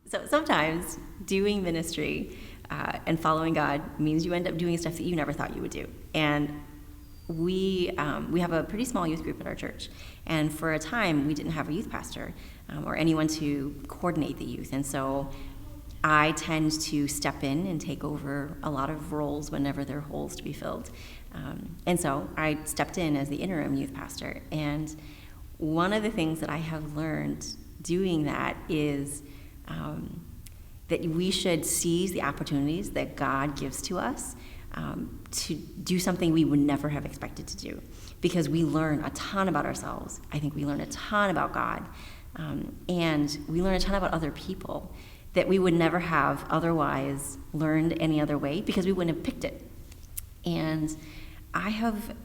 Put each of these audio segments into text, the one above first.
So sometimes doing ministry and following God means you end up doing stuff that you never thought you would do. And we have a pretty small youth group at our church. And for a time, we didn't have a youth pastor or anyone to coordinate the youth. And so I tend to step in and take over a lot of roles whenever there are holes to be filled. And so I stepped in as the interim youth pastor. And one of the things that I have learned doing that is that we should seize the opportunities that God gives to us to do something we would never have expected to do, because we learn a ton about ourselves. I think we learn a ton about God, and we learn a ton about other people that we would never have otherwise learned any other way, because we wouldn't have picked it. And I have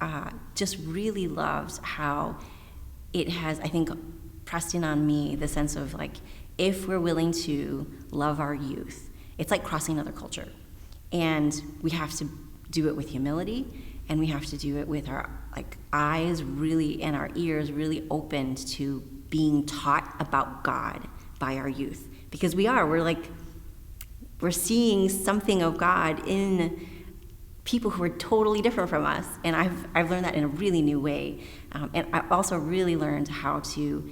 just really loved how it has, I think, pressed in on me the sense of, like, if we're willing to love our youth, it's like crossing another culture. And we have to do it with humility, and we have to do it with our eyes really and our ears really opened to being taught about God by our youth. Because we're seeing something of God in people who are totally different from us. And I've learned that in a really new way. And I also really learned how to,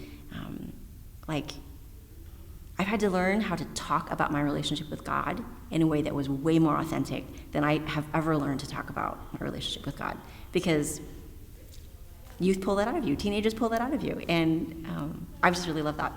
I've had to learn how to talk about my relationship with God in a way that was way more authentic than I have ever learned to talk about my relationship with God. Because youth pull that out of you, teenagers pull that out of you, and I've just really loved that.